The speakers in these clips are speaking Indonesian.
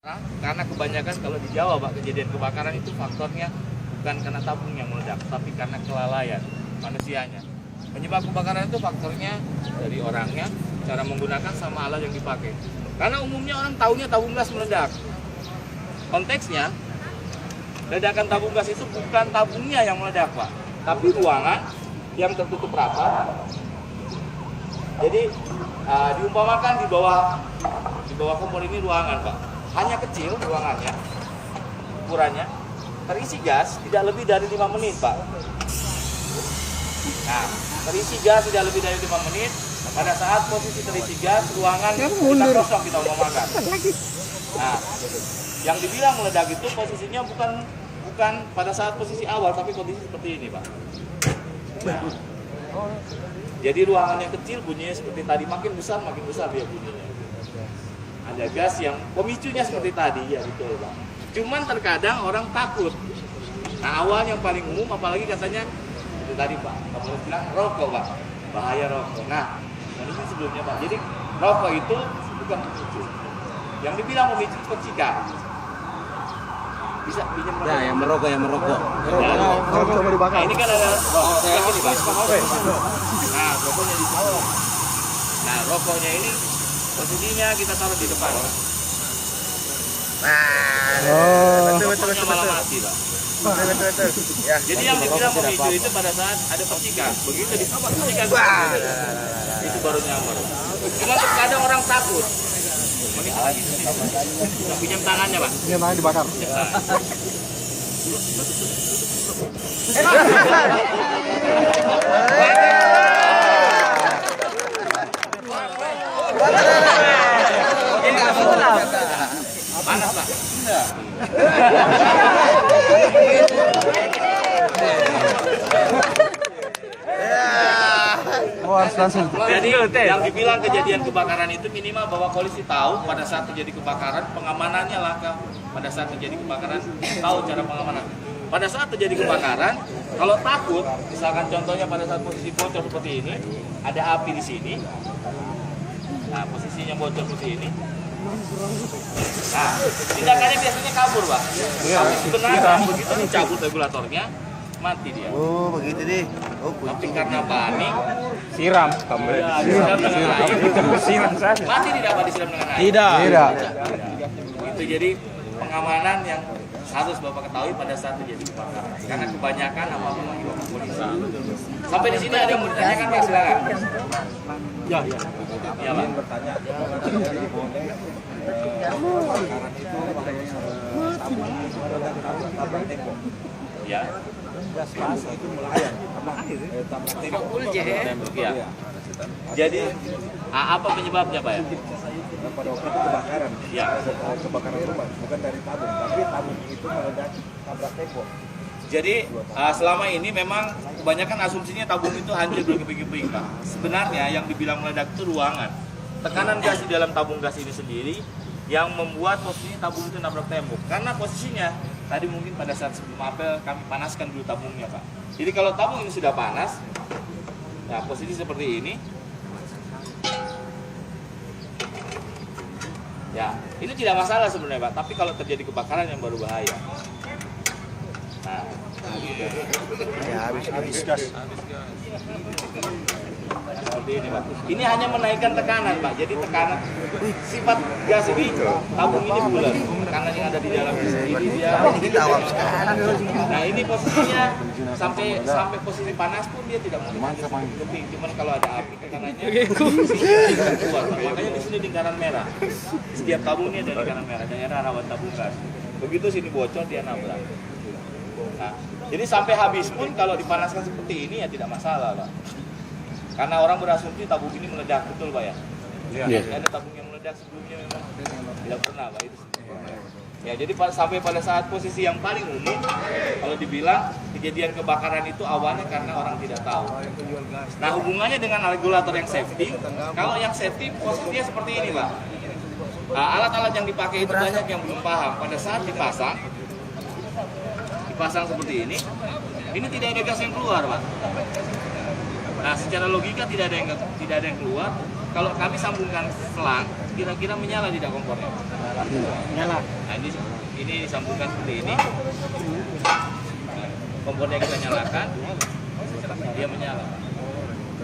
Karena kebanyakan kalau di Jawa, Pak, kejadian kebakaran itu faktornya bukan karena tabung yang meledak, tapi karena kelalaian manusianya. Penyebab kebakaran itu faktornya dari orangnya, cara menggunakan sama alat yang dipakai. Karena umumnya orang tahunya tabung gas meledak. Konteksnya, ledakan tabung gas itu bukan tabungnya yang meledak, Pak, tapi ruangan yang tertutup rapat. Jadi diumpamakan di bawah kompor ini ruangan, Pak. Hanya kecil ruangannya, ukurannya, terisi gas tidak lebih dari 5 menit, Pak. Nah, terisi gas tidak lebih dari 5 menit. Pada saat posisi terisi gas, ruangan kita kosong, kita umpamakan. Nah, yang dibilang meledak itu posisinya bukan pada saat posisi awal, tapi kondisi seperti ini, Pak. Nah, jadi ruangannya kecil, bunyinya seperti tadi, makin besar dia bunyinya. Ada gas yang pemicunya seperti tadi, ya betul, Pak. Cuman terkadang orang takut. Nah, awal yang paling umum, apalagi katanya itu tadi, Pak, kamu bilang rokok, Pak, bahaya rokok. Nah, ini sebelumnya, Pak. Jadi rokok itu bukan pemicu. Yang dibilang pemicu percikan. Bisa pinjam rokok? Ya, yang merokok. Coba dibakar. Nah, ini kan ada rokok. Ini, Pak. Nah, rokoknya di sini. Nah, rokoknya ini posisinya kita taruh di depan. Betul. Malah mati, Pak. Betul. Ya. Jadi yang dibilang pemicu itu pada saat ada percikan. Begitu dipercikan, itu baru nyamar. Cuma terkadang orang takut. Pinjam tangannya, Pak. Pinjam tangannya dibakar. Panas, Pak. Harus langsung. Jadi yang dibilang kejadian kebakaran itu minimal bahwa polisi tahu pada saat terjadi kebakaran, pengamanannya langka. Pada saat terjadi kebakaran, tahu cara pengamanan. Pada saat terjadi kebakaran, kalau takut, misalkan contohnya pada saat posisi bocor seperti ini, ada api di sini. Nah, posisinya bocor seperti ini. Nah, tindakannya biasanya kabur, Pak. Tapi sebenarnya begitu dicabut regulatornya, mati dia. Oh, begitu deh. Oh, Tapi karena panik, Siram. disiram dengan air. Siram saja. Mati tidak, Pak, disiram dengan air? Tidak. Itu jadi pengamanan yang harus Bapak ketahui pada saat terjadi kebakaran. Karena kebanyakan apa-apa memanggil Bapak polisi. Sampai di sini ada yang mau ditanyakan, Pak? Silakan. Ya, Pak. Bertanya, kebakaran itu tabung tabrak tembok. Ya. Gas fase itu melayang karena tabrak tembok. Ya. Jadi apa penyebabnya, Pak, ya? Pada waktu itu kebakaran. Ya. Kebakaran rumah bukan dari tabung, tapi tabung itu meledak tabrak tembok. Jadi selama ini memang kebanyakan asumsinya tabung itu hancur berkeping-keping, Pak. Sebenarnya yang dibilang meledak itu ruangan. Tekanan gas di dalam tabung gas ini sendiri yang membuat posisinya tabung itu nabrak tembok. Karena posisinya tadi mungkin pada saat sebelum apel kami panaskan dulu tabungnya, Pak. Jadi kalau tabung ini sudah panas, nah posisi seperti ini, ya ini tidak masalah sebenarnya, Pak. Tapi kalau terjadi kebakaran yang baru bahaya. Nah, Ya, habis gas. seperti ini, Pak. Ini hanya menaikkan tekanan, Pak. Jadi tekanan sifat gas ini, tabung ini bulat. Tekanan yang ada di dalamnya sendiri dia. Nah, ini posisinya sampai posisi panas pun dia tidak mau keping. Cuman kalau ada api tekanannya keluar, Pak. Makanya di sini lingkaran merah. Setiap tabung ini ada lingkaran merah, daerah rawan tabung gas. Begitu sini bocor dia nabrak. Nah, jadi sampai habis pun kalau dipanaskan seperti ini ya tidak masalah, Pak. Karena orang berasumsi tabung ini meledak, betul, Pak, ya? Iya. Ada tabung yang meledak sebelumnya memang tidak pernah, Pak, itu. Ya, jadi sampai pada saat posisi yang paling umum, kalau dibilang kejadian kebakaran itu awalnya karena orang tidak tahu. Nah, hubungannya dengan regulator yang safety, kalau yang safety posisinya seperti ini, Pak. Nah, alat-alat yang dipakai itu banyak yang belum paham. Pada saat dipasang seperti ini tidak ada gas yang keluar, Pak. Nah, secara logika tidak ada yang keluar. Kalau kami sambungkan selang, kira-kira menyala tidak kompornya? Nyala. Nah, ini disambungkan seperti ini. Kompornya kita nyalakan, dia menyala.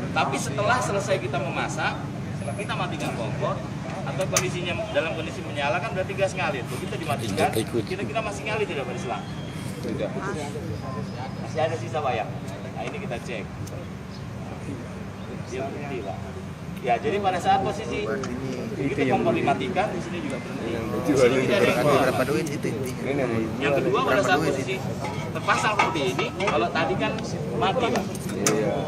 Tapi setelah selesai kita memasak, kita matikan kompor atau kondisinya dalam kondisi menyala kan berarti gas ngalir. Begitu dimatikan, kira-kira masih ngalir tidak Pak Islam? Tidak. Masih ada sisa Pak ya? Nah ini kita cek. Dia berhenti Pak. Ya jadi pada saat posisi begitu kompor dimatikan, di sini juga berhenti. Di sini tidak ada yang keluar. Berapa duit itu? Yang kedua pada saat posisi terpasang seperti ini, kalau tadi kan mati Pak.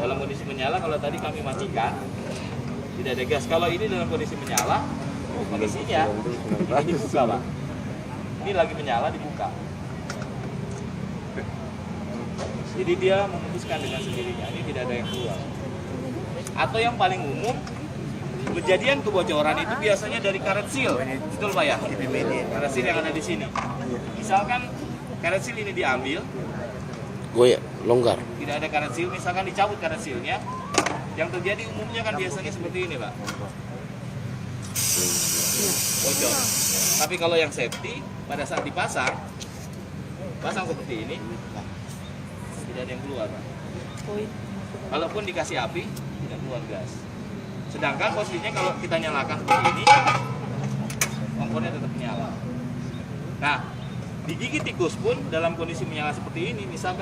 Dalam kondisi menyala, kalau tadi kami matikan, tidak ada gas. Kalau ini dalam kondisi menyala, kondisinya ini dibuka Pak. Ini lagi menyala dibuka. Jadi dia memutuskan dengan sendirinya, ini tidak ada yang keluar. Atau yang paling umum, kejadian kebocoran itu biasanya dari karet seal, betul Pak ya? Karet seal yang ada di sini. Misalkan karet seal ini diambil, goyak, longgar. tidak ada karet seal, misalkan dicabut karet sealnya, yang terjadi umumnya kan biasanya seperti ini Pak. Bocor. Tapi kalau yang safety, pada saat dipasang, pasang seperti ini, tidak ada yang keluar Pak. Kalaupun dikasih api, tidak keluar gas. Sedangkan posisinya kalau kita nyalakan seperti ini, kompornya tetap menyala. Nah, digigit tikus pun dalam kondisi menyala seperti ini, misalkan